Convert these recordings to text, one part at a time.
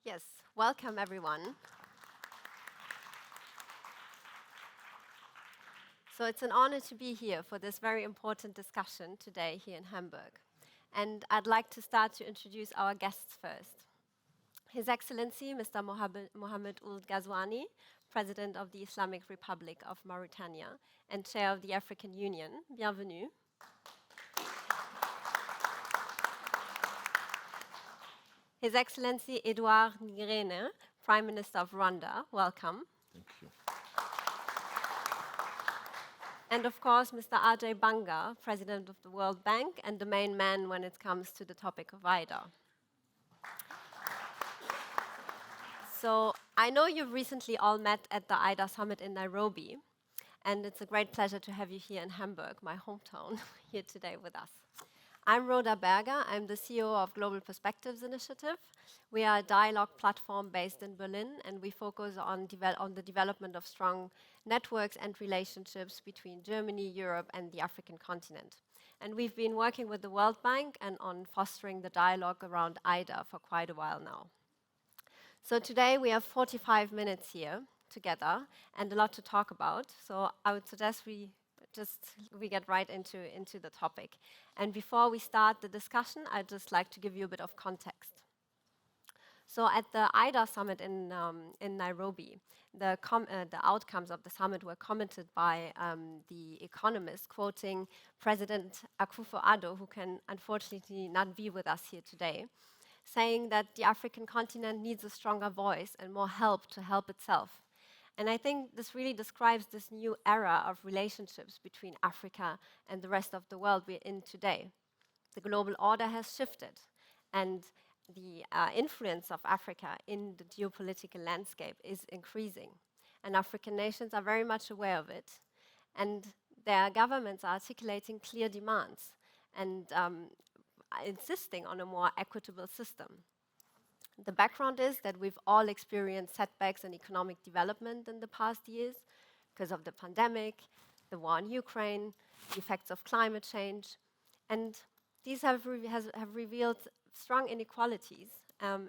Yes, welcome everyone. So it's an honor to be here for this very important discussion today here in Hamburg. And I'd like to start to introduce our guests first. His Excellency, Mr. Mohamed Ould Ghazouani, President of the Islamic Republic of Mauritania and Chair of the African Union. Bienvenue. His Excellency Édouard Ngirente, Prime Minister of Rwanda. Welcome. Thank you. And of course, Mr. Ajay Banga, President of the World Bank and the main man when it comes to the topic of IDA. So I know you've recently all met at the IDA summit in Nairobi, and it's a great pleasure to have you here in Hamburg, my hometown, here today with us. I'm Rhoda Berger. I'm the CEO of Global Perspectives Initiative. We are a dialogue platform based in Berlin, and we focus on the development of strong networks and relationships between Germany, Europe, and the African continent. And we've been working with the World Bank and on fostering the dialogue around IDA for quite a while now. So today we have 45 minutes here together and a lot to talk about. So I would suggest we get right into the topic. And before we start the discussion, I'd just like to give you a bit of context. So at the IDA summit in Nairobi, the outcomes of the summit were commented by The Economist, quoting President Akufo-Addo, who can unfortunately not be with us here today, saying that the African continent needs a stronger voice and more help to help itself. And I think this really describes this new era of relationships between Africa and the rest of the world we're in today. The global order has shifted, and the influence of Africa in the geopolitical landscape is increasing. And African nations are very much aware of it, and their governments are articulating clear demands and insisting on a more equitable system. The background is that we've all experienced setbacks in economic development in the past years because of the pandemic, the war in Ukraine, the effects of climate change, and these have revealed strong inequalities,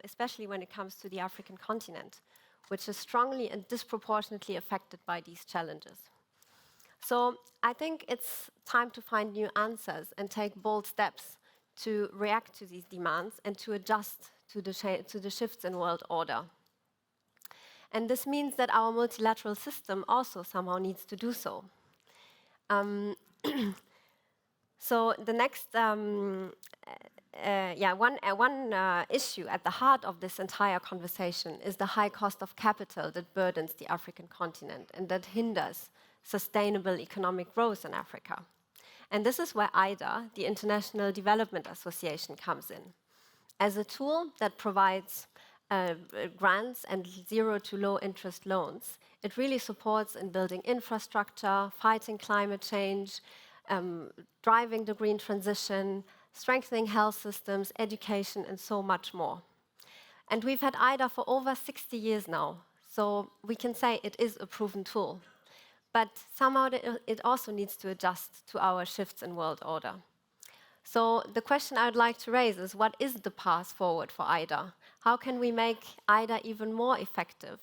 especially when it comes to the African continent, which is strongly and disproportionately affected by these challenges. So I think it's time to find new answers and take bold steps to react to these demands and to adjust to the shifts in world order. And this means that our multilateral system also somehow needs to do so. So the next, one issue at the heart of this entire conversation is the high cost of capital that burdens the African continent and that hinders sustainable economic growth in Africa. And this is where IDA, the International Development Association, comes in. As a tool that provides grants and zero to low interest loans, it really supports in building infrastructure, fighting climate change, driving the green transition, strengthening health systems, education, and so much more. And we've had IDA for over 60 years now, so we can say it is a proven tool. But somehow it also needs to adjust to our shifts in world order. So the question I would like to raise is, what is the path forward for IDA? How can we make IDA even more effective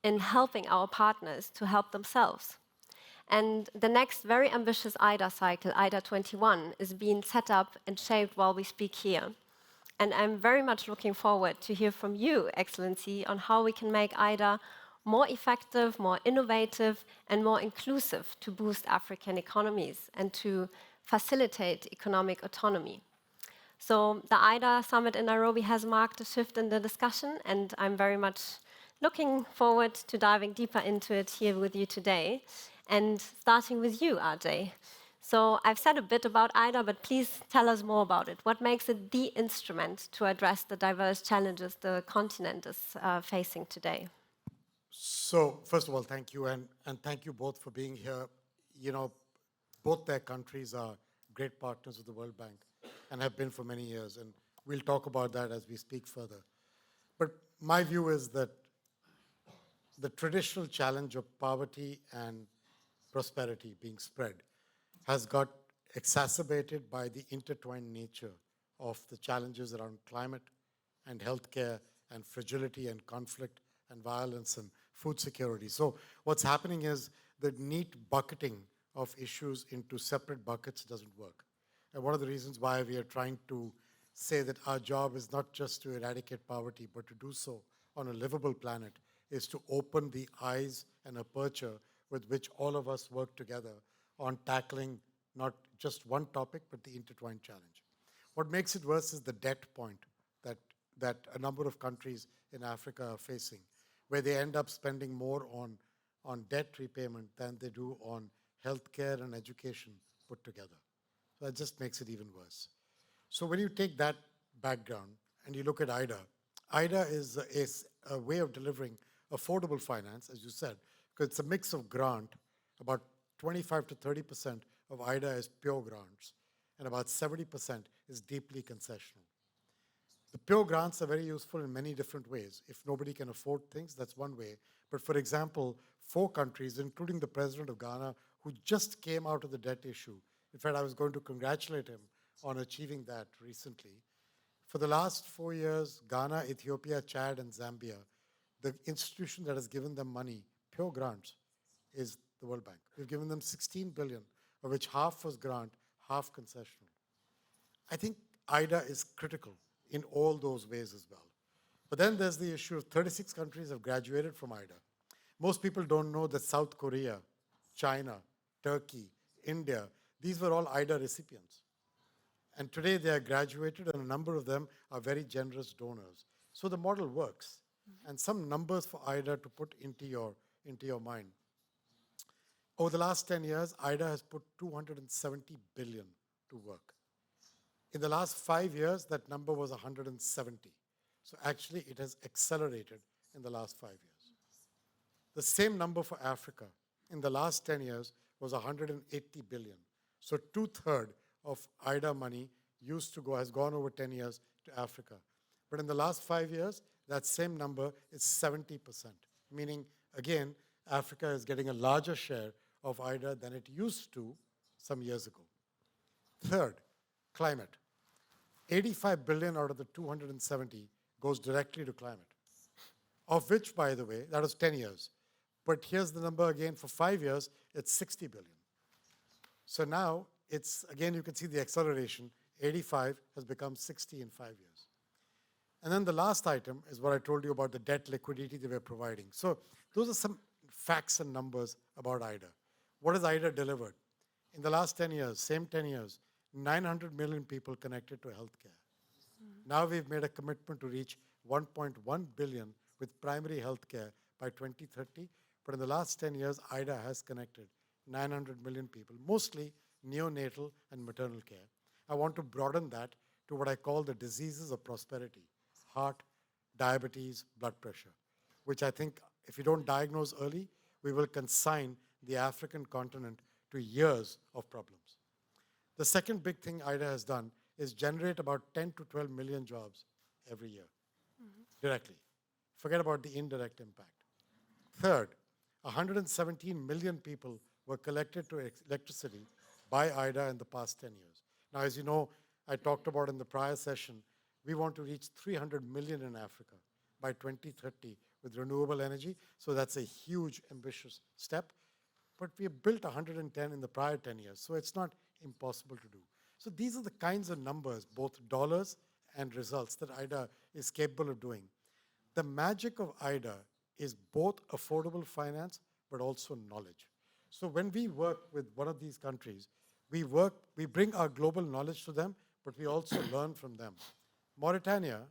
in helping our partners to help themselves? And the next very ambitious IDA cycle, IDA 21, is being set up and shaped while we speak here. And I'm very much looking forward to hear from you, Excellency, on how we can make IDA more effective, more innovative, and more inclusive to boost African economies and to facilitate economic autonomy. So the IDA summit in Nairobi has marked a shift in the discussion, and I'm very much looking forward to diving deeper into it here with you today, and starting with you, Ajay. So I've said a bit about IDA, but please tell us more about it. What makes it the instrument to address the diverse challenges the continent is facing today? So first of all, thank you, and thank you both for being here. You know, both their countries are great partners of the World Bank and have been for many years, and we'll talk about that as we speak further. But my view is that the traditional challenge of poverty and prosperity being spread has got exacerbated by the intertwined nature of the challenges around climate and healthcare and fragility and conflict and violence and food security. So what's happening is the neat bucketing of issues into separate buckets doesn't work. And one of the reasons why we are trying to say that our job is not just to eradicate poverty, but to do so on a livable planet, is to open the eyes and aperture with which all of us work together on tackling not just one topic, but the intertwined challenge. What makes it worse is the debt point that a number of countries in Africa are facing, where they end up spending more on debt repayment than they do on healthcare and education put together. So that just makes it even worse. So when you take that background and you look at IDA, IDA is a way of delivering affordable finance, as you said, because it's a mix of grant. About 25 to 30% of IDA is pure grants, and about 70% is deeply concessional. The pure grants are very useful in many different ways. If nobody can afford things, that's one way. But for example, 4 countries, including the president of Ghana, who just came out of the debt issue. In fact, I was going to congratulate him on achieving that recently. For the last 4 years, Ghana, Ethiopia, Chad, and Zambia, the institution that has given them money, pure grants, is the World Bank. We've given them 16 billion, of which half was grant, half concessional. I think IDA is critical in all those ways as well. But then there's the issue of 36 countries have graduated from IDA. Most people don't know that South Korea, China, Turkey, India, these were all IDA recipients. And today they are graduated, and a number of them are very generous donors. So the model works. And some numbers for IDA to put into your mind. Over the last 10 years, IDA has put 270 billion to work. In the last 5 years, that number was 170. So actually, it has accelerated in the last 5 years. The same number for Africa in the last 10 years was 180 billion. So 2/3 of IDA money has gone over 10 years to Africa. But in the last 5 years, that same number is 70%, meaning, again, Africa is getting a larger share of IDA than it used to some years ago. Third, climate. 85 billion out of the 270 goes directly to climate, of which, by the way, that was 10 years. But here's the number again for 5 years, it's 60 billion. So now, again, you can see the acceleration. 85 has become 60 in 5 years. And then the last item is what I told you about the debt liquidity that we're providing. So those are some facts and numbers about IDA. What has IDA delivered? In the last 10 years, same 10 years, 900 million people connected to healthcare. Now we've made a commitment to reach 1.1 billion with primary healthcare by 2030. But in the last 10 years, IDA has connected 900 million people, mostly neonatal and maternal care. I want to broaden that to what I call the diseases of prosperity: heart, diabetes, blood pressure, which I think if you don't diagnose early, we will consign the African continent to years of problems. The second big thing IDA has done is generate about 10 to 12 million jobs every year, directly. Forget about the indirect impact. Third, 117 million people were connected to electricity by IDA in the past 10 years. Now, as you know, I talked about in the prior session, we want to reach 300 million in Africa by 2030 with renewable energy. So that's a huge, ambitious step. But we have built 110 in the prior 10 years, so it's not impossible to do. So these are the kinds of numbers, both dollars and results, that IDA is capable of doing. The magic of IDA is both affordable finance, but also knowledge. So when we work with one of these countries, we bring our global knowledge to them, but we also learn from them. Mauritania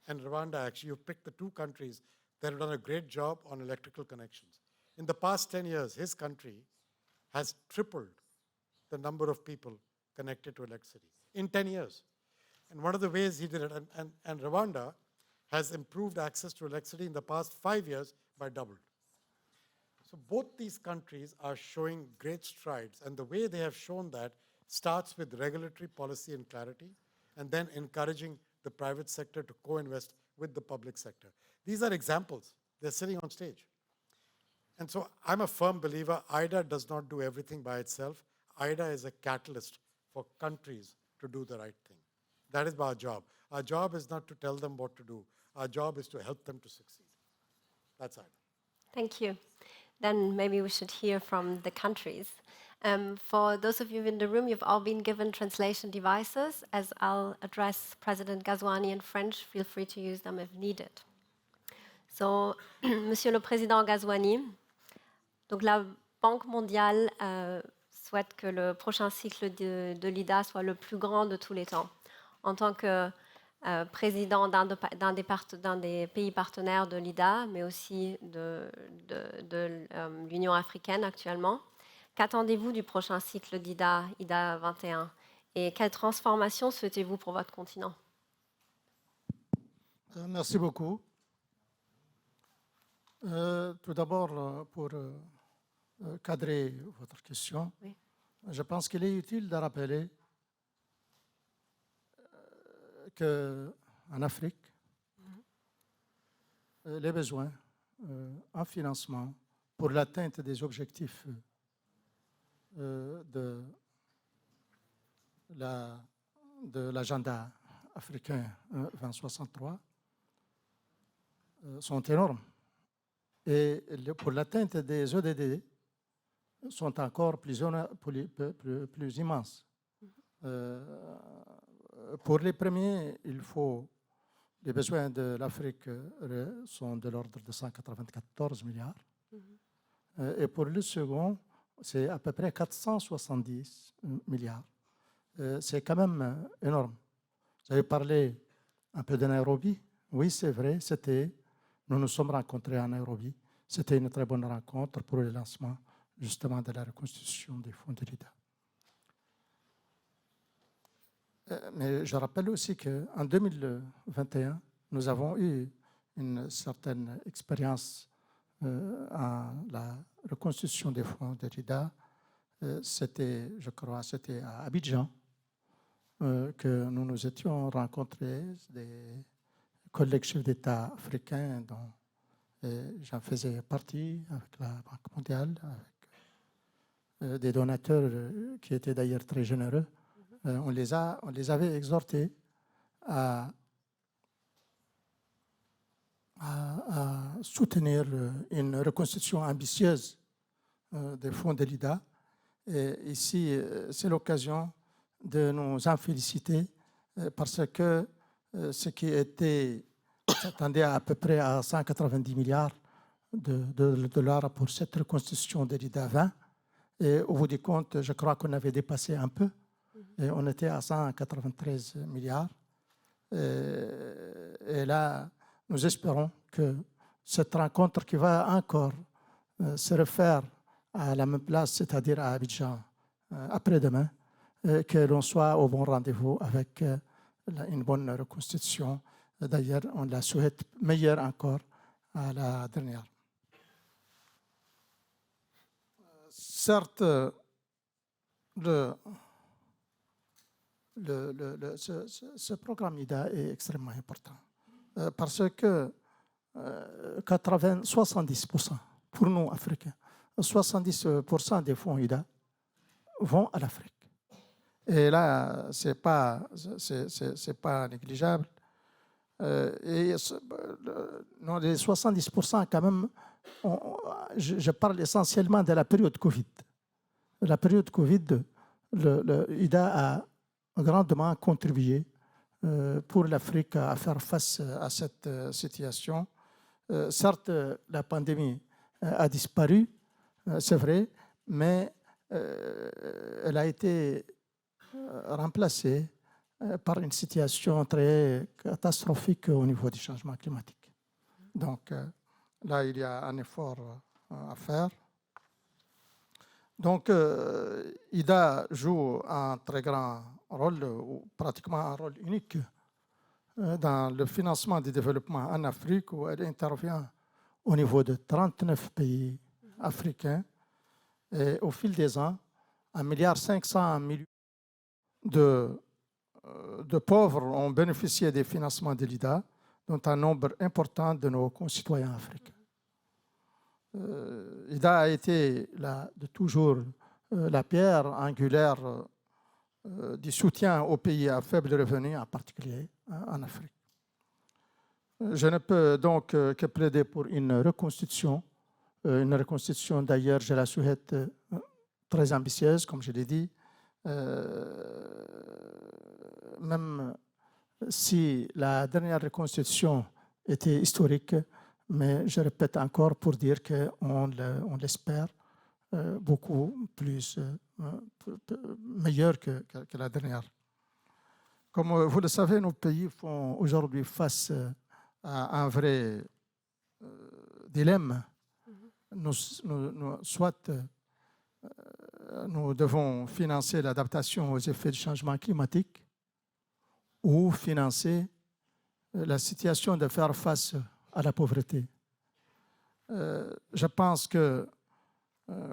and Rwanda, actually, you picked the 2 countries that have done a great job on electrical connections. In the past 10 years, his country has tripled the number of people connected to electricity in 10 years. And one of the ways he did it, and Rwanda has improved access to electricity in the past 5 years by double. So both these countries are showing great strides, and the way they have shown that starts with regulatory policy and clarity, and then encouraging the private sector to co-invest with the public sector. These are examples. They're sitting on stage. And so I'm a firm believer, IDA does not do everything by itself. IDA is a catalyst for countries to do the right thing. That is our job. Our job is not to tell them what to do. Our job is to help them to succeed. That's IDA. Thank you. Then maybe we should hear from the countries. For those of you in the room, you've all been given translation devices. As I'll address President Ghazouani in French, feel free to use them if needed. So, Monsieur le Président Ghazouani, donc la Banque mondiale souhaite que le prochain cycle de l'IDA soit le plus grand de tous les temps. En tant que président d'un des pays partenaires de l'IDA, mais aussi de l'Union africaine actuellement, qu'attendez-vous du prochain cycle d'IDA, IDA 21? Et quelle transformation souhaitez-vous pour votre continent? Merci beaucoup. Tout d'abord, pour cadrer votre question, oui. Je pense qu'il est utile de rappeler qu'en Afrique, les besoins en financement pour l'atteinte des objectifs de l'agenda africain 2063 sont énormes. Et pour l'atteinte des ODD, sont encore plus immenses. Pour les premiers, les besoins de l'Afrique sont de l'ordre de 194 milliards. Et pour le second, c'est à peu près 470 milliards. C'est quand même énorme. Vous avez parlé un peu de Nairobi. Oui, c'est vrai, nous nous sommes rencontrés à Nairobi. C'était une très bonne rencontre pour le lancement justement de la reconstitution des fonds de l'IDA. Mais je rappelle aussi qu'en 2021, nous avons eu une certaine expérience en la reconstitution des fonds de l'IDA. C'était, je crois, c'était à Abidjan que nous nous étions rencontrés, des collègues chefs d'État africains dont j'en faisais partie avec la Banque mondiale, avec des donateurs qui étaient d'ailleurs très généreux. On les avait exhortés à soutenir une reconstitution ambitieuse des fonds de l'IDA. Et ici, c'est l'occasion de nous en féliciter parce que ce qui s'attendait à peu près à 190 milliards de dollars pour cette reconstitution de l'IDA 20. Et au bout du compte, je crois qu'on avait dépassé un peu. Et on était à 193 milliards. Et là, nous espérons que cette rencontre qui va encore se refaire à la même place, c'est-à-dire à Abidjan, après-demain, que l'on soit au bon rendez-vous avec une bonne reconstitution. D'ailleurs, on la souhaite meilleure encore à la dernière. Certes, ce programme IDA est extrêmement important parce que 70% pour nous, Africains, 70% des fonds IDA vont à l'Afrique. Et là, ce n'est pas négligeable. Et non, les 70% quand même, je parle essentiellement de la période Covid. La période Covid, l'IDA a grandement contribué pour l'Afrique à faire face à cette situation. Certes, la pandémie a disparu, c'est vrai, mais elle a été remplacée par une situation très catastrophique au niveau du changement climatique. Donc là, il y a un effort à faire. Donc, IDA joue un très grand rôle, ou pratiquement un rôle unique, dans le financement du développement en Afrique, où elle intervient au niveau de 39 pays africains. Et au fil des ans, 1,5 milliard de pauvres ont bénéficié des financements de l'IDA, dont un nombre important de nos concitoyens africains. IDA a été de toujours la pierre angulaire du soutien aux pays à faible revenu, en particulier en Afrique. Je ne peux donc que plaider pour une reconstitution d'ailleurs, je la souhaite très ambitieuse, comme je l'ai dit, même si la dernière reconstitution était historique, mais je répète encore pour dire qu'on l'espère beaucoup plus meilleure que la dernière. Comme vous le savez, nos pays font aujourd'hui face à un vrai dilemme. Soit nous devons financer l'adaptation aux effets du changement climatique ou financer la situation de faire face à la pauvreté. Je pense que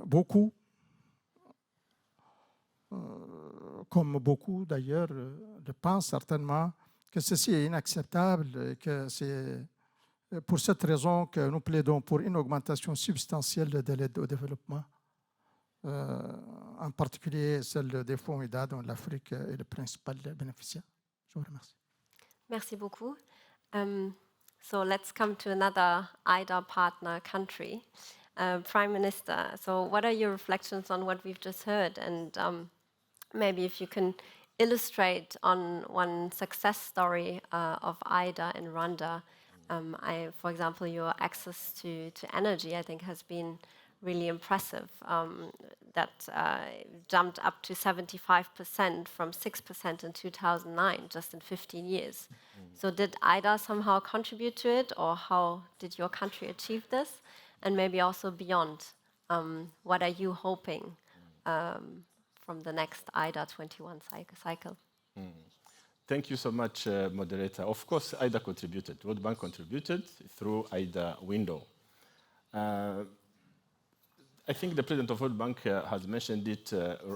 beaucoup, comme beaucoup d'ailleurs, le pensent certainement que ceci est inacceptable et que c'est pour cette raison que nous plaidons pour une augmentation substantielle de l'aide au développement, en particulier celle des fonds IDA dont l'Afrique est le principal bénéficiaire. Je vous remercie. Merci beaucoup. So let's come to another IDA partner country. Prime Minister, so what are your reflections on what we've just heard? And maybe if you can illustrate on one success story of IDA in Rwanda. For example, your access to energy, I think, has been really impressive. That jumped up to 75% from 6% in 2009, just in 15 years. So did IDA somehow contribute to it, or how did your country achieve this? And maybe also beyond, what are you hoping from the next IDA 21 cycle? Thank you so much, Moderator. Of course, IDA contributed. World Bank contributed through IDA window. I think the president of World Bank has mentioned it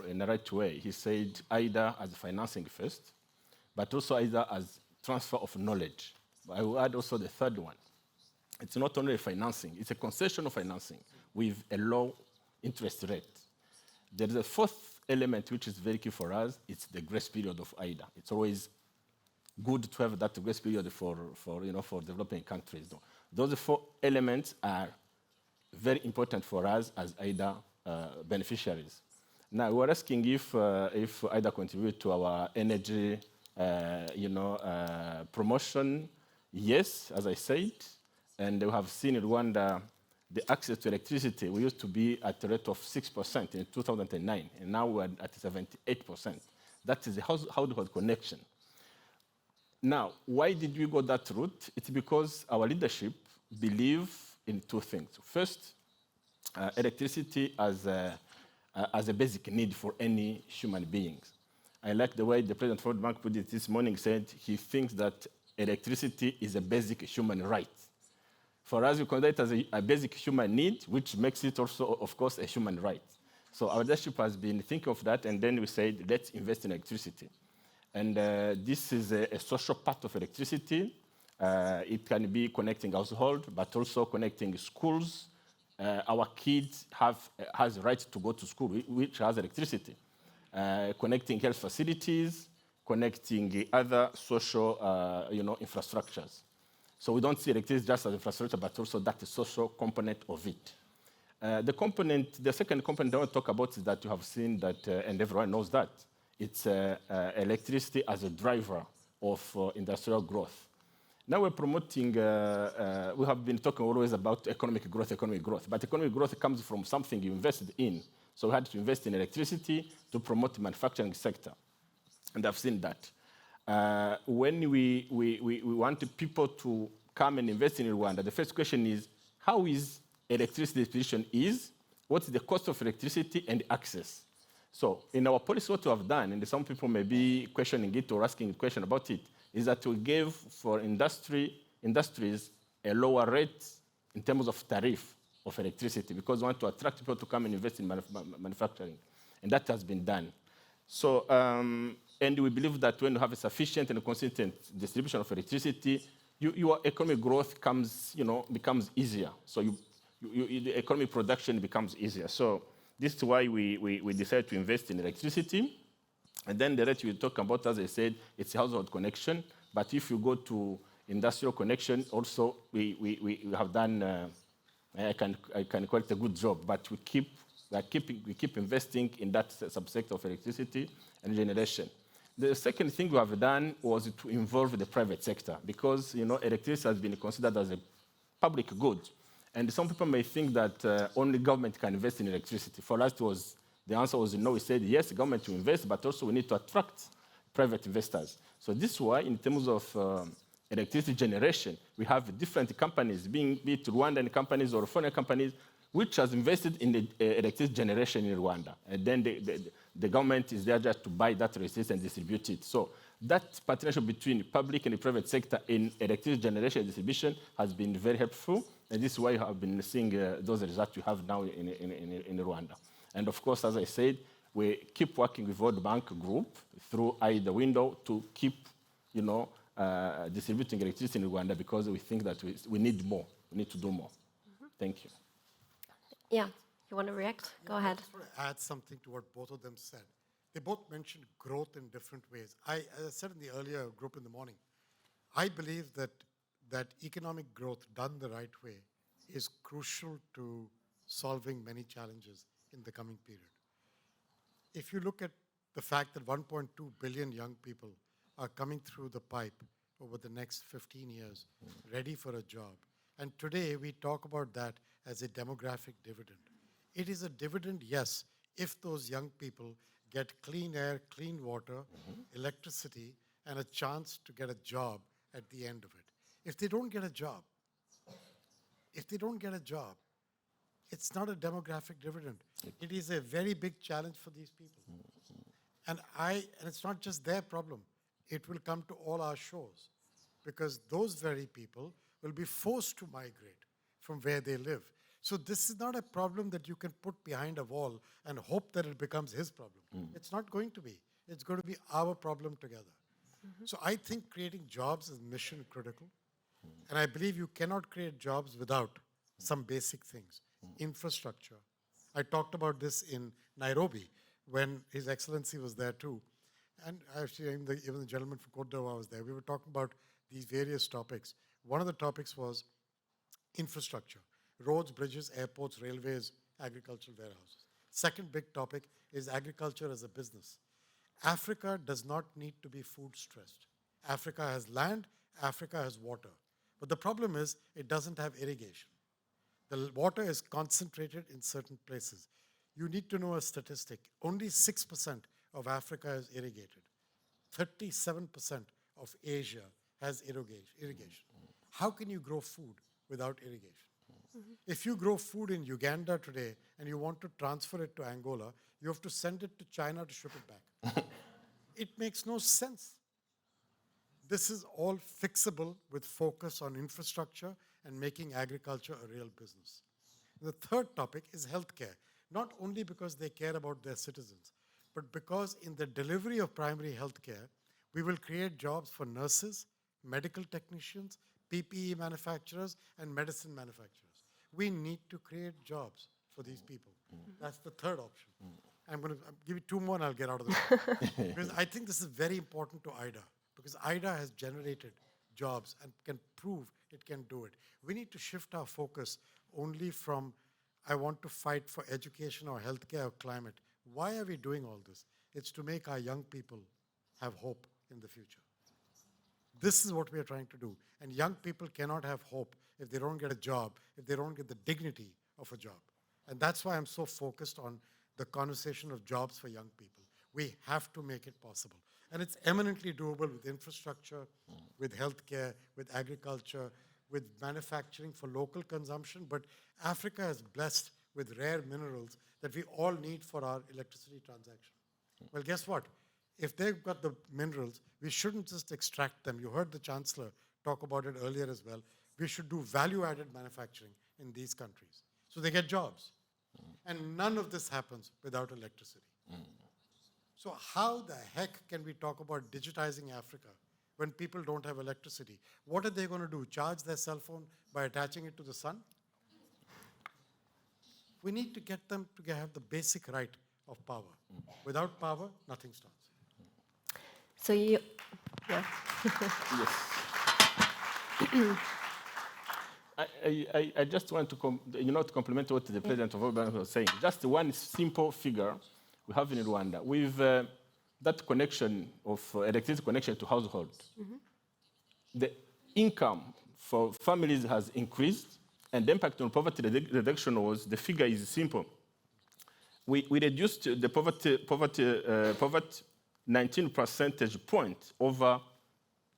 in the right way. He said IDA as financing first, but also IDA as transfer of knowledge. I will add also the third one. It's not only financing, it's a concession of financing with a low interest rate. There is a fourth element which is very key for us. It's the grace period of IDA. It's always good to have that grace period for developing countries. Those four elements are very important for us as IDA beneficiaries. Now, we're asking if IDA contribute to our energy promotion. Yes, as I said, and we have seen in Rwanda the access to electricity. We used to be at a rate of 6% in 2009, and now we're at 78%. That is a household connection. Now, why did we go that route? It's because our leadership believe in two things. First, electricity as a basic need for any human beings. I like the way the President of the World Bank put it this morning, said he thinks that electricity is a basic human right. For us, we consider it as a basic human need, which makes it also, of course, a human right. So our leadership has been thinking of that, and then we said, let's invest in electricity. And this is a social part of electricity. It can be connecting households, but also connecting schools. Our kids has the right to go to school, which has electricity. Connecting health facilities, connecting other social infrastructures. So we don't see electricity just as infrastructure, but also that social component of it. The second component I want to talk about is that you have seen that, and everyone knows that, it's electricity as a driver of industrial growth. Now we're promoting, we have been talking always about economic growth, but economic growth comes from something you invested in. So we had to invest in electricity to promote the manufacturing sector, and I've seen that. When we want people to come and invest in Rwanda, the first question is, how is electricity distribution is? What's the cost of electricity and access? So in our policy, what we have done, and some people may be questioning it or asking a question about it, is that we gave for industries a lower rate in terms of tariff of electricity because we want to attract people to come and invest in manufacturing. And that has been done. So, and we believe that when you have a sufficient and consistent distribution of electricity, your economic growth becomes easier. So the economic production becomes easier. So this is why we decided to invest in electricity. And then the rate we talk about, as I said, it's a household connection. But if you go to industrial connection, also we have done, I can call it a good job, but we keep investing in that subsector of electricity and generation. The second thing we have done was to involve the private sector, because electricity has been considered as a public good. And some people may think that only government can invest in electricity. For us, the answer was no. We said, yes, the government will invest, but also we need to attract private investors. So this is why, in terms of electricity generation, we have different companies, be it Rwandan companies or foreign companies, which has invested in the electricity generation in Rwanda. And then the government is there just to buy that electricity and distribute it. So that partnership between public and the private sector in electricity generation and distribution has been very helpful. And this is why you have been seeing those results you have now in Rwanda. And of course, as I said, we keep working with World Bank Group through the window to keep, distributing electricity in Rwanda, because we think that we need more. We need to do more. Thank you. Yeah, you want to react? Go ahead. I just want to add something to what both of them said. They both mentioned growth in different ways. As I said in the earlier group in the morning, I believe that economic growth done the right way is crucial to solving many challenges in the coming period. If you look at the fact that 1.2 billion young people are coming through the pipe over the next 15 years, ready for a job, and today we talk about that as a demographic dividend. It is a dividend, yes, if those young people get clean air, clean water, electricity, and a chance to get a job at the end of it. If they don't get a job, it's not a demographic dividend. It is a very big challenge for these people. And it's not just their problem. It will come to all our shores, because those very people will be forced to migrate from where they live. So this is not a problem that you can put behind a wall and hope that it becomes his problem. It's not going to be. It's going to be our problem together. So I think creating jobs is mission critical. And I believe you cannot create jobs without some basic things. Infrastructure. I talked about this in Nairobi when His Excellency was there too. And actually, even the gentleman from Côte d'Ivoire was there. We were talking about these various topics. One of the topics was infrastructure. Roads, bridges, airports, railways, agricultural warehouses. Second big topic is agriculture as a business. Africa does not need to be food stressed. Africa has land, Africa has water. But the problem is it doesn't have irrigation. The water is concentrated in certain places. You need to know a statistic. Only 6% of Africa is irrigated. 37% of Asia has irrigation. How can you grow food without irrigation? If you grow food in Uganda today and you want to transfer it to Angola, you have to send it to China to ship it back. It makes no sense. This is all fixable with focus on infrastructure and making agriculture a real business. The third topic is healthcare, not only because they care about their citizens, but because in the delivery of primary healthcare, we will create jobs for nurses, medical technicians, PPE manufacturers, and medicine manufacturers. We need to create jobs for these people. That's the third option. I'm going to give you two more and I'll get out of the way. Because I think this is very important to IDA, because IDA has generated jobs and can prove it can do it. We need to shift our focus only from, I want to fight for education or healthcare or climate. Why are we doing all this? It's to make our young people have hope in the future. This is what we are trying to do. And young people cannot have hope if they don't get a job, if they don't get the dignity of a job. And that's why I'm so focused on the conversation of jobs for young people. We have to make it possible. And it's eminently doable with infrastructure, with healthcare, with agriculture, with manufacturing for local consumption. But Africa is blessed with rare minerals that we all need for our electricity transaction. Well, guess what? If they've got the minerals, we shouldn't just extract them. You heard the Chancellor talk about it earlier as well. We should do value-added manufacturing in these countries. So they get jobs. And none of this happens without electricity. So how the heck can we talk about digitizing Africa when people don't have electricity? What are they going to do? Charge their cell phone by attaching it to the sun? We need to get them to have the basic right of power. Without power, nothing starts. So you, yeah. Yes. I just want to, to complement what the President of World Bank was saying. Just one simple figure we have in Rwanda with that connection of electricity connection to household. The income for families has increased, and the impact on poverty reduction was, the figure is simple. We reduced the poverty 19 percentage points over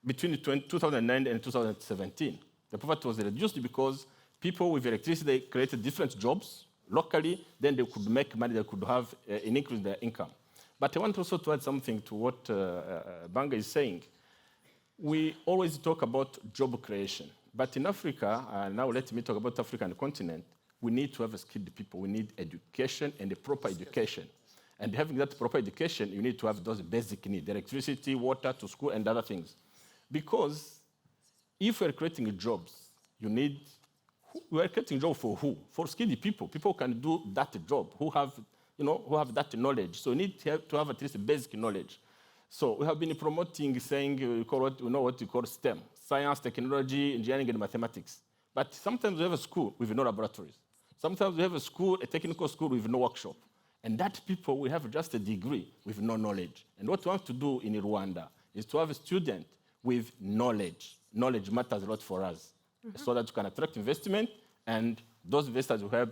between 2009 and 2017. The poverty was reduced because people with electricity created different jobs locally, then they could make money, they could have an increase in their income. But I want also to add something to what Banga is saying. We always talk about job creation, but in Africa, now let me talk about the African continent, we need to have skilled people. We need education and a proper education. And having that proper education, you need to have those basic needs, electricity, water, to school, and other things. Because if we're creating jobs, we are creating jobs for who? For skilled people. People who can do that job, who have that knowledge. So we need to have at least basic knowledge. So we have been promoting, saying we know what we call STEM, science, technology, engineering, and mathematics. But sometimes we have a school with no laboratories. Sometimes we have a technical school with no workshop. And that people will have just a degree with no knowledge. And what we want to do in Rwanda is to have a student with knowledge. Knowledge matters a lot for us, so that you can attract investment, and those investors will have,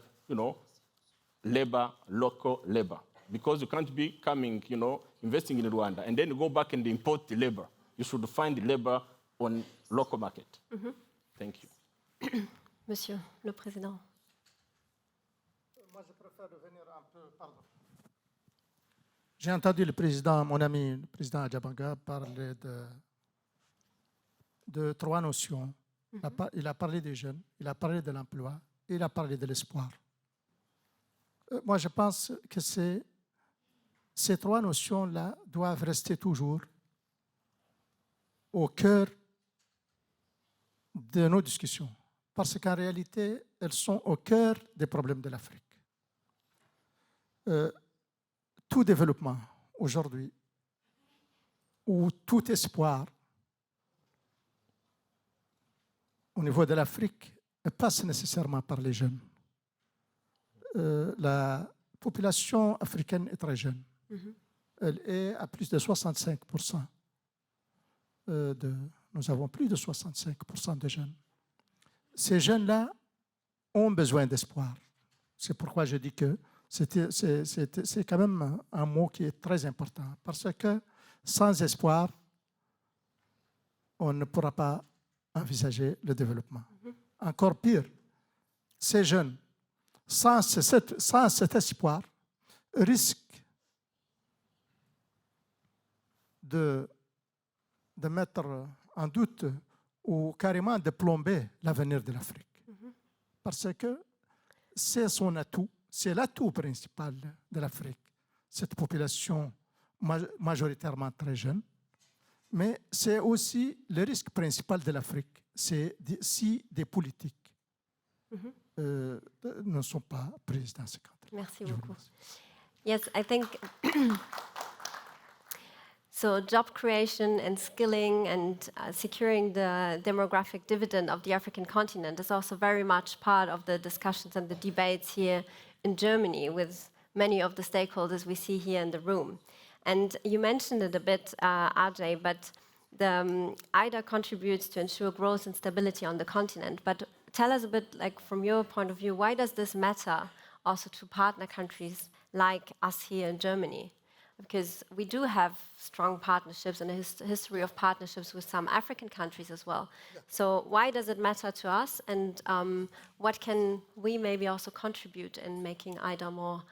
labor, local labor. Because you can't be coming, investing in Rwanda, and then you go back and import the labor. You should find the labor on local market. Thank you. Monsieur le Président. Moi, je préfère revenir un peu, pardon. J'ai entendu le président, mon ami, le président Ajay Banga, parler de trois notions. Il a parlé des jeunes, il a parlé de l'emploi, et il a parlé de l'espoir. Moi, je pense que ces trois notions-là doivent rester toujours au cœur de nos discussions, parce qu'en réalité, elles sont au cœur des problèmes de l'Afrique. Tout développement aujourd'hui, ou tout espoir au niveau de l'Afrique passe nécessairement par les jeunes. La population africaine est très jeune. Elle est à plus de 65%. Nous avons plus de 65% de jeunes. Ces jeunes-là ont besoin d'espoir. C'est pourquoi je dis que c'est quand même un mot qui est très important, parce que sans espoir, on ne pourra pas envisager le développement. Encore pire, ces jeunes, sans cet espoir, risquent de mettre en doute ou carrément de plomber l'avenir de l'Afrique. Parce que c'est son atout, c'est l'atout principal de l'Afrique, cette population majoritairement très jeune. Mais c'est aussi le risque principal de l'Afrique, c'est si des politiques ne sont pas prises dans ce cadre. Merci beaucoup. Yes, I think so. Job creation and skilling and securing the demographic dividend of the African continent is also very much part of the discussions and the debates here in Germany with many of the stakeholders we see here in the room. And you mentioned it a bit, Ajay, but the IDA contributes to ensure growth and stability on the continent. But tell us a bit, like from your point of view, why does this matter also to partner countries like us here in Germany? Because we do have strong partnerships and a history of partnerships with some African countries as well. Yeah. So why does it matter to us, and what can we maybe also contribute in making IDA more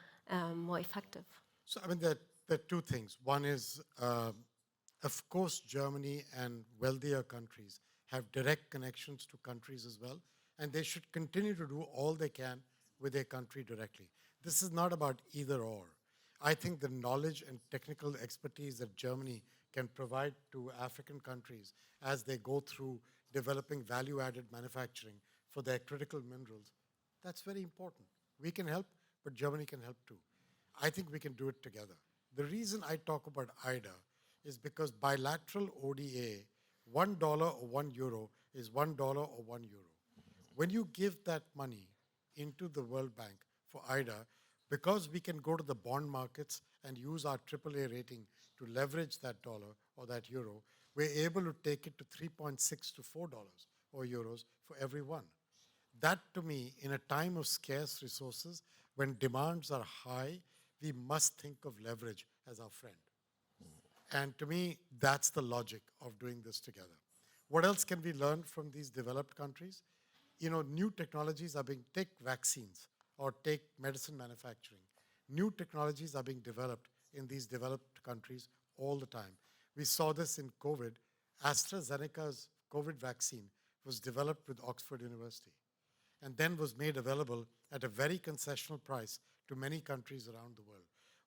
effective? So I mean, there are two things. One is, of course, Germany and wealthier countries have direct connections to countries as well, and they should continue to do all they can with their country directly. This is not about either or. I think the knowledge and technical expertise that Germany can provide to African countries as they go through developing value-added manufacturing for their critical minerals, that's very important. We can help, but Germany can help too. I think we can do it together. The reason I talk about IDA is because bilateral ODA, $1 or €1 is $1 or €1. When you give that money into the World Bank for IDA, because we can go to the bond markets and use our AAA rating to leverage that dollar or that euro, we're able to take it to $3.6 to $4 or euros for every one. That, to me, in a time of scarce resources, when demands are high, we must think of leverage as our friend. And to me, that's the logic of doing this together. What else can we learn from these developed countries? You know, new technologies are being, take vaccines or take medicine manufacturing. New technologies are being developed in these developed countries all the time. We saw this in COVID. AstraZeneca's COVID vaccine was developed with Oxford University and then was made available at a very concessional price to many countries around the world.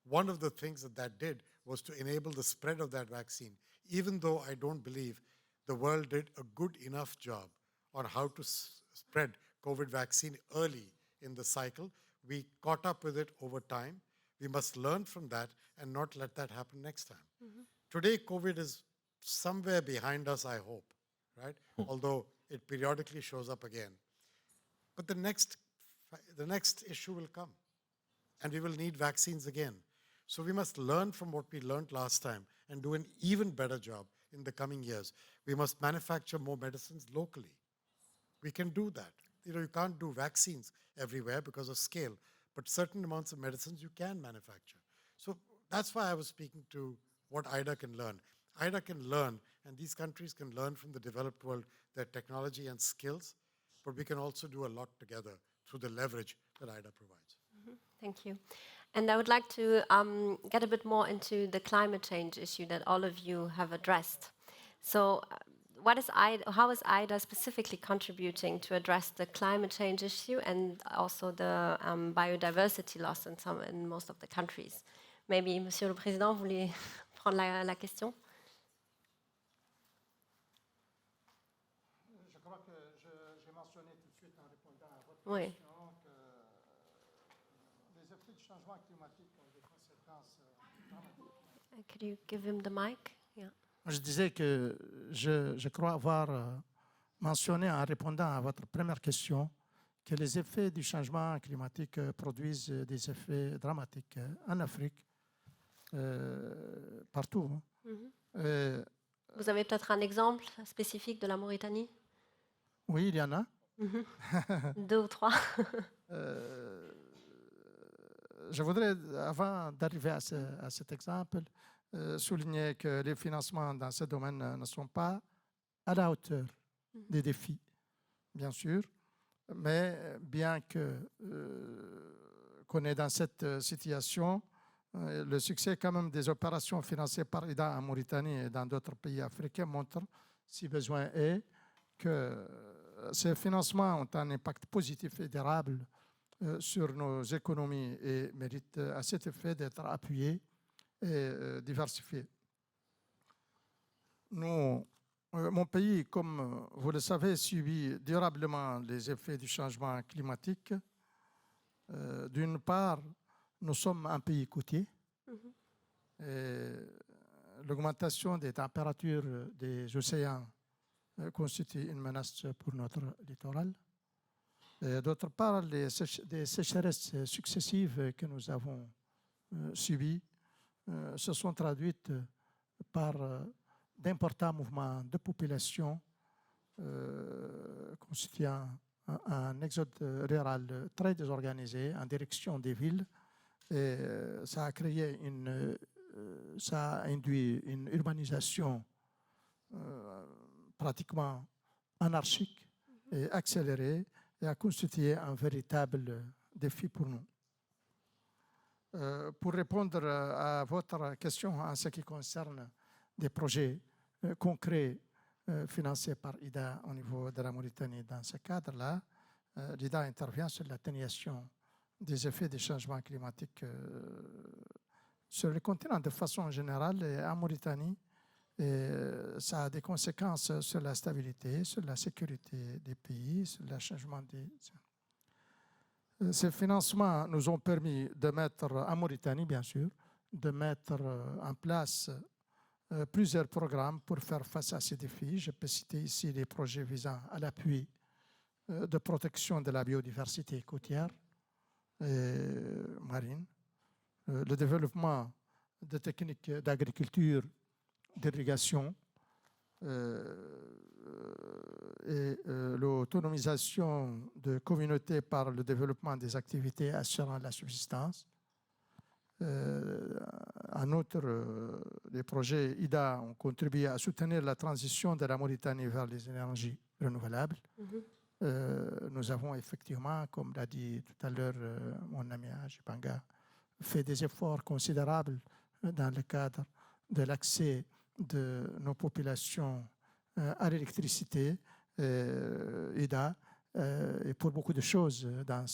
One of the things that did was to enable the spread of that vaccine, even though I don't believe the world did a good enough job on how to spread COVID vaccine early in the cycle. We caught up with it over time. We must learn from that and not let that happen next time. Mm-hmm. Today, COVID is somewhere behind us, I hope, right? Although it periodically shows up again. But the next issue will come, and we will need vaccines again. So we must learn from what we learned last time and do an even better job in the coming years. We must manufacture more medicines locally. We can do that. You know, you can't do vaccines everywhere because of scale, but certain amounts of medicines you can manufacture. So that's why I was speaking to what IDA can learn. IDA can learn, and these countries can learn from the developed world their technology and skills, but we can also do a lot together through the leverage that IDA provides. Mm-hmm. Thank you. And I would like to get a bit more into the climate change issue that all of you have addressed. So how is IDA specifically contributing to address the climate change issue and also the biodiversity loss in most of the countries? Maybe, Monsieur le Président, vous voulez prendre la question? Je crois que j'ai mentionné tout de suite en répondant à votre Oui. question que les effets du changement climatique ont des conséquences dramatiques. Could you give him the mic? Yeah. Je disais que je crois avoir mentionné en répondant à votre première question que les effets du changement climatique produisent des effets dramatiques en Afrique, partout. Mm-hmm. Vous avez peut-être un exemple spécifique de la Mauritanie? Oui, il y en a. Mm-hmm. 2 ou 3. Je voudrais, avant d'arriver à cet exemple, souligner que les financements dans ce domaine ne sont pas à la hauteur des défis, bien sûr, mais bien qu'on est dans cette situation, le succès quand même des opérations financées par IDA en Mauritanie et dans d'autres pays africains montre, si besoin est, que ces financements ont un impact positif et durable sur nos économies et méritent à cet effet d'être appuyés et diversifiés. Mon pays, comme vous le savez, subit durablement les effets du changement climatique. D'une part, nous sommes un pays côtier. Et l'augmentation des températures des océans constitue une menace pour notre littoral. D'autre part, des sécheresses successives que nous avons subies se sont traduites par d'importants mouvements de population constituant un exode rural très désorganisé en direction des villes. Et ça a induit une urbanisation pratiquement anarchique et accélérée et a constitué un véritable défi pour nous. Pour répondre à votre question en ce qui concerne des projets concrets financés par IDA au niveau de la Mauritanie, dans ce cadre-là, l'IDA intervient sur l'atténuation des effets des changements climatiques sur le continent de façon générale et en Mauritanie. Et ça a des conséquences sur la stabilité, sur la sécurité des pays, sur le changement des... Ces financements nous ont permis de mettre, en Mauritanie bien sûr, de mettre en place plusieurs programmes pour faire face à ces défis. Je peux citer ici les projets visant à l'appui de protection de la biodiversité côtière et marine, le développement de techniques d'agriculture, d'irrigation, et l'autonomisation de communautés par le développement des activités assurant la subsistance. En outre, les projets IDA ont contribué à soutenir la transition de la Mauritanie vers les énergies renouvelables. Nous avons effectivement, comme l'a dit tout à l'heure mon ami Ajay Banga, fait des efforts considérables dans le cadre de l'accès de nos populations à l'électricité, IDA, et pour beaucoup de choses dans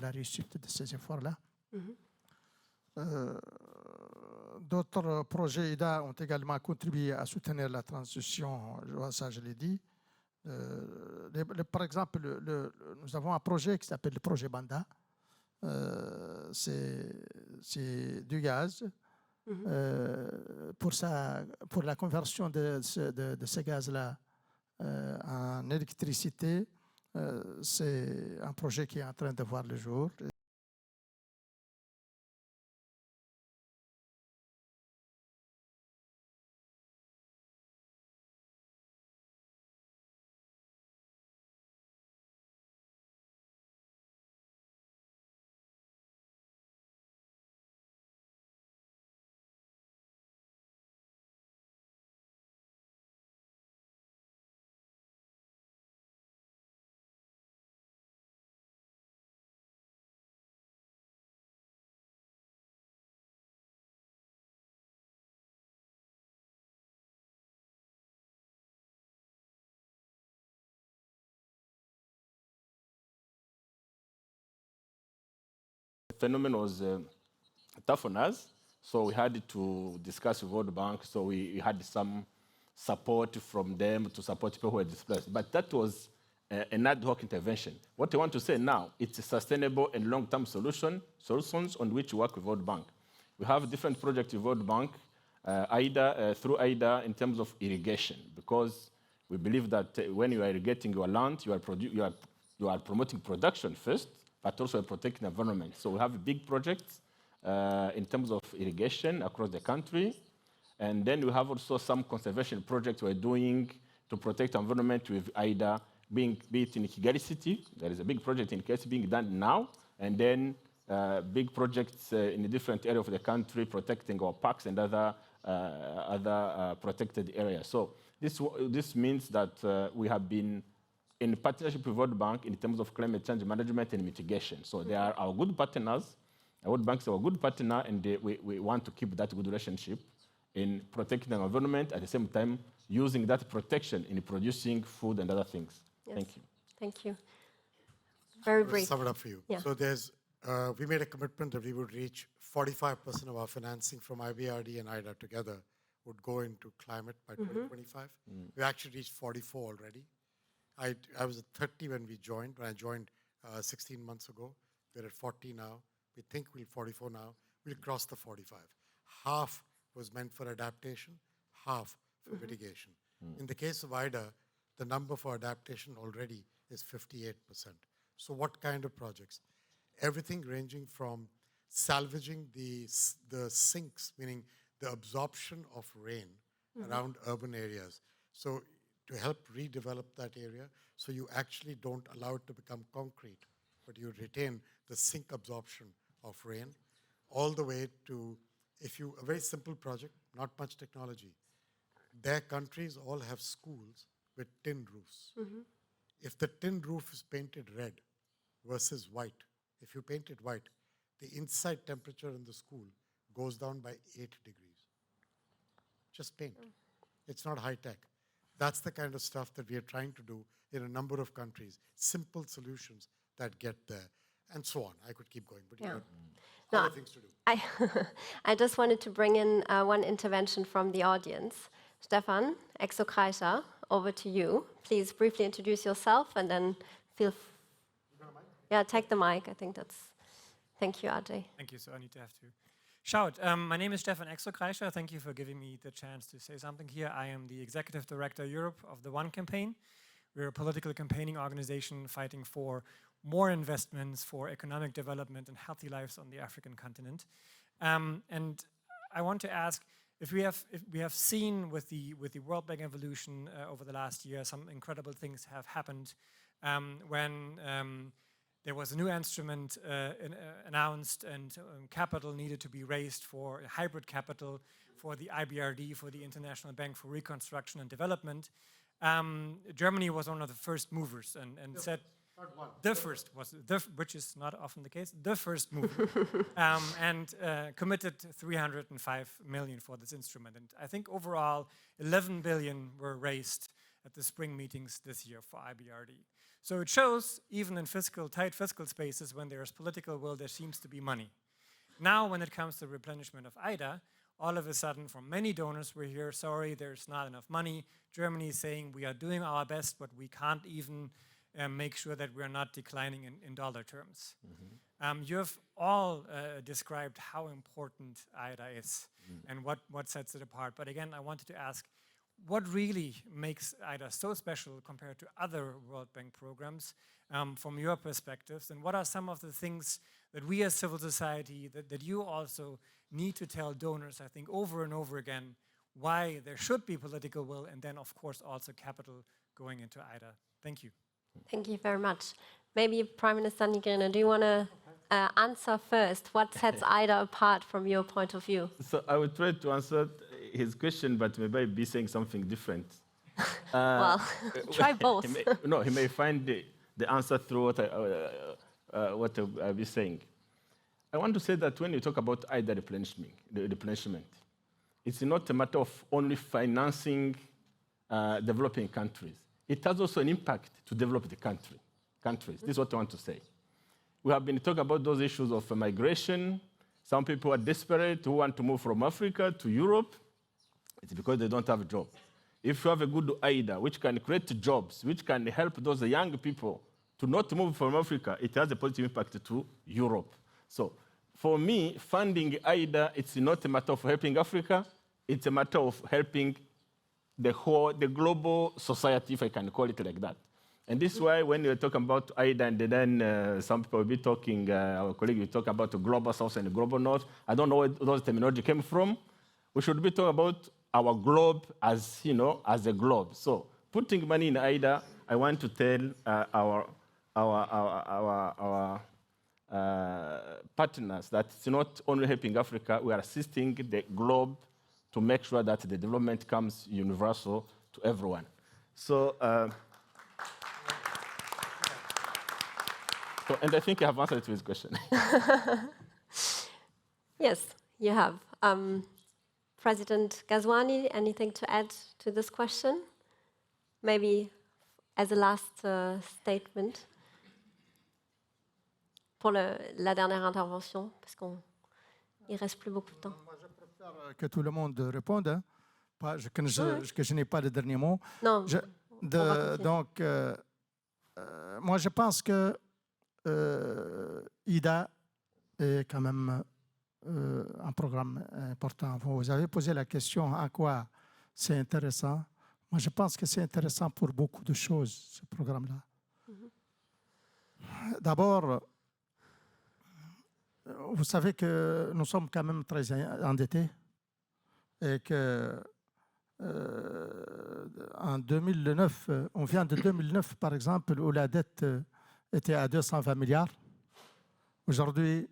la réussite de ces efforts-là. D'autres projets IDA ont également contribué à soutenir la transition, ça je l'ai dit. Par exemple, nous avons un projet qui s'appelle le projet Banda. C'est du gaz. Pour la conversion de ce gaz-là en électricité, c'est un projet qui est en train de voir le jour. Phenomenon was tough on us, so we had to discuss with World Bank, so we had some support from them to support people who were displaced. But that was an ad hoc intervention. What I want to say now, it's a sustainable and long-term solutions on which we work with World Bank. We have different projects with World Bank, through IDA in terms of irrigation, because we believe that when you are irrigating your land, you are promoting production first, but also protecting the environment. So we have big projects in terms of irrigation across the country. And then we have also some conservation projects we're doing to protect the environment with IDA, be it in Kigali City. There is a big project in Kigali City being done now. And then big projects in a different area of the country, protecting our parks and other protected areas. So this means that we have been in partnership with World Bank in terms of climate change management and mitigation. So they are our good partners. World Bank is our good partner, and we want to keep that good relationship in protecting the environment, at the same time using that protection in producing food and other things. Yes. Thank you. Thank you. Very brief. Sum it up for you. Yeah. So we made a commitment that we would reach 45% of our financing from IBRD and IDA together would go into climate by 2025. We actually reached 44 already. I was at 30 when I joined 16 months ago. We're at 40 now. We think we're 44 now. We'll cross the 45. Half was meant for adaptation, half for mitigation. In the case of IDA, the number for adaptation already is 58%. So what kind of projects? Everything ranging from salvaging the sinks, meaning the absorption of rain around urban areas. So to help redevelop that area, so you actually don't allow it to become concrete, but you retain the sink absorption of rain, all the way to, a very simple project, not much technology. Their countries all have schools with tin roofs. If the tin roof is painted red versus white, if you paint it white, the inside temperature in the school goes down by 8 degrees. Just paint. It's not high tech. That's the kind of stuff that we are trying to do in a number of countries. Simple solutions that get there, and so on. I could keep going, but you have other things to do. I just wanted to bring in one intervention from the audience. Stefan, Exokreischer, over to you. Please briefly introduce yourself and then feel... Yeah, take the mic. I think that's... Thank you, Ajay. Thank you. So I need to have to Shout. My name is Stefan Exokreischer. Thank you for giving me the chance to say something here. I am the Executive Director Europe of the One Campaign. We're a political campaigning organization fighting for more investments, for economic development and healthy lives on the African continent. And I want to ask, if we have seen with the World Bank evolution over the last year, some incredible things have happened when there was a new instrument announced and capital needed to be raised for hybrid capital for the IBRD, for the International Bank for Reconstruction and Development. Germany was one of the first movers and said, the first was, which is not often the case, the first mover, and committed 305 million for this instrument. And I think overall 11 billion were raised at the spring meetings this year for IBRD. So it shows, even in tight fiscal spaces, when there's political will, there seems to be money. Now, when it comes to replenishment of IDA, all of a sudden, from many donors, we hear, sorry, there's not enough money. Germany is saying, we are doing our best, but we can't even make sure that we're not declining in dollar terms. You have all described how important IDA is and what sets it apart. But again, I wanted to ask, what really makes IDA so special compared to other World Bank programs from your perspectives? And what are some of the things that we as civil society, that you also need to tell donors, I think, over and over again, why there should be political will and then, of course, also capital going into IDA? Thank you. Thank you very much. Maybe Prime Minister Ngirente, do you want to answer first? What sets IDA apart from your point of view? So I will try to answer his question, but maybe be saying something different. Well, try both. He may find the answer through what I'll be saying. I want to say that when you talk about IDA replenishment, it's not a matter of only financing developing countries. It has also an impact to develop the countries. This is what I want to say. We have been talking about those issues of migration. Some people are desperate who want to move from Africa to Europe. It's because they don't have a job. If you have a good IDA, which can create jobs, which can help those young people to not move from Africa, it has a positive impact to Europe. So for me, funding IDA, it's not a matter of helping Africa, it's a matter of helping the global society, if I can call it like that. And this is why when you're talking about IDA, and then some people will be talking, our colleague will talk about the global south and the global north. I don't know where those terminology came from. We should be talking about our globe as, as a globe. So putting money in IDA, I want to tell our partners that it's not only helping Africa, we are assisting the globe to make sure that the development comes universal to everyone. So, and I think I have answered to his question. Yes, you have. President Ghazouani, anything to add to this question? Maybe as a last statement pour la dernière intervention, parce qu'il ne reste plus beaucoup de temps. Que tout le monde réponde, hein. Que je n'ai pas le dernier mot. Non. Donc, moi, je pense que IDA est quand même un programme important. Vous avez posé la question à quoi c'est intéressant. Moi, je pense que c'est intéressant pour beaucoup de choses, ce programme-là. D'abord, vous savez que nous sommes quand même très endettés et que en 2009, on vient de 2009 par exemple, où la dette était à 220 milliards. Aujourd'hui,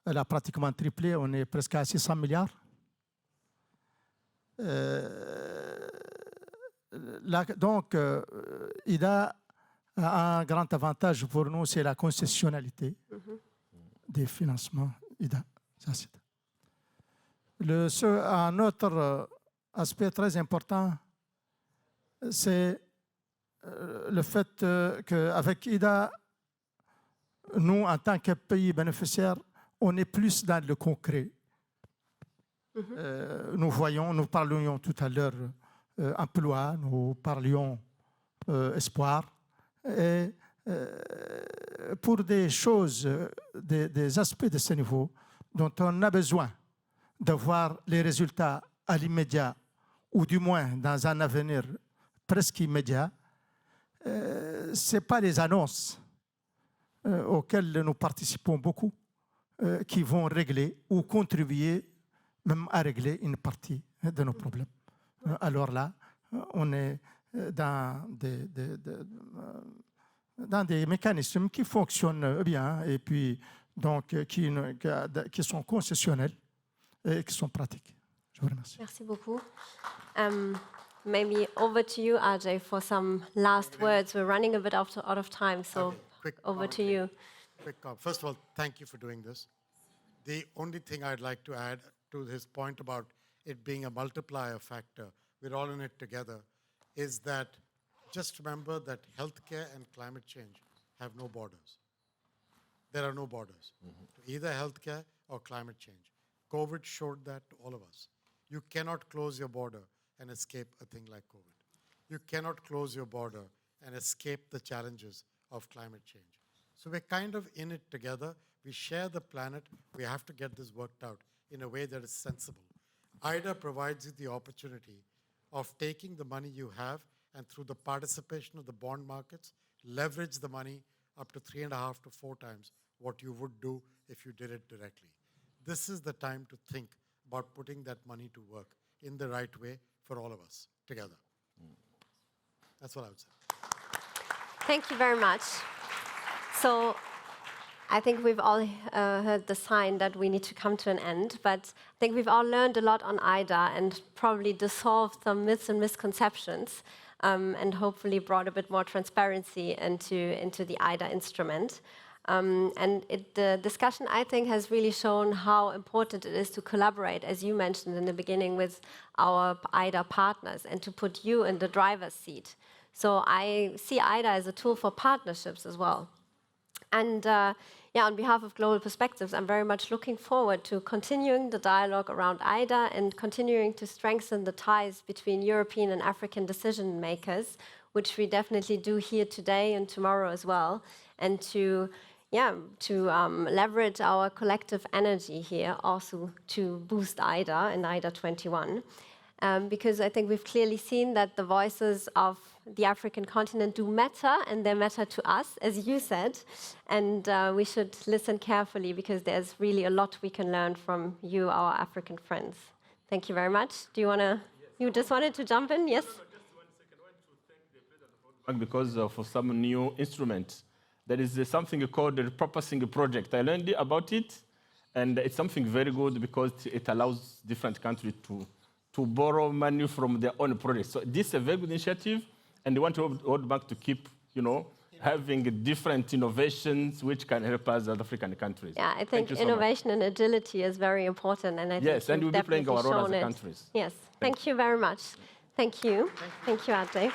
elle a pratiquement triplé, on est presque à 600 milliards. Donc, IDA a un grand avantage pour nous, c'est la concessionnalité des financements IDA. Ça, c'est. Un autre aspect très important, c'est le fait qu'avec IDA, nous, en tant que pays bénéficiaire, on est plus dans le concret. Nous parlions tout à l'heure emploi, nous parlions espoir. Et pour des choses, des aspects de ce niveau dont on a besoin de voir les résultats à l'immédiat, ou du moins dans un avenir presque immédiat, ce n'est pas les annonces auxquelles nous participons beaucoup qui vont régler ou contribuer même à régler une partie de nos problèmes. Alors là, on est dans des mécanismes qui fonctionnent bien et puis donc qui sont concessionnels et qui sont pratiques. Je vous remercie. Merci beaucoup. Maybe over to you, Ajay, for some last words. We're running a bit out of time, so over to you. Quick comment. First of all, thank you for doing this. The only thing I'd like to add to his point about it being a multiplier factor, we're all in it together, is that just remember that healthcare and climate change have no borders. There are no borders to either healthcare or climate change. COVID showed that to all of us. You cannot close your border and escape a thing like COVID. You cannot close your border and escape the challenges of climate change. So we're kind of in it together. We share the planet. We have to get this worked out in a way that is sensible. IDA provides you the opportunity of taking the money you have and through the participation of the bond markets, leverage the money up to 3.5 to 4 times what you would do if you did it directly. This is the time to think about putting that money to work in the right way for all of us together. That's what I would say. Thank you very much. So I think we've all heard the sign that we need to come to an end, but I think we've all learned a lot on IDA and probably dissolved some myths and misconceptions and hopefully brought a bit more transparency into the IDA instrument. The discussion, I think, has really shown how important it is to collaborate, as you mentioned in the beginning, with our IDA partners and to put you in the driver's seat. So I see IDA as a tool for partnerships as well. And on behalf of Global Perspectives, I'm very much looking forward to continuing the dialogue around IDA and continuing to strengthen the ties between European and African decision makers, which we definitely do here today and tomorrow as well, and to leverage our collective energy here also to boost IDA and IDA 21. Because I think we've clearly seen that the voices of the African continent do matter, and they matter to us, as you said, and we should listen carefully because there's really a lot we can learn from you, our African friends. Thank you very much. Do you want to, you just wanted to jump in? Yes? No, just 1 second. I want to thank the President of World Bank because of some new instruments. There is something called the Repurposing Project. I learned about it, and it's something very good because it allows different countries to borrow money from their own projects. So this is a very good initiative, and we want the World Bank to keep, having different innovations which can help us as African countries. Yeah, I think innovation and agility is very important, and I think yes, and we'll be playing our role as it. countries. Yes, thank you very much. Thank you. Thank you, Ajay.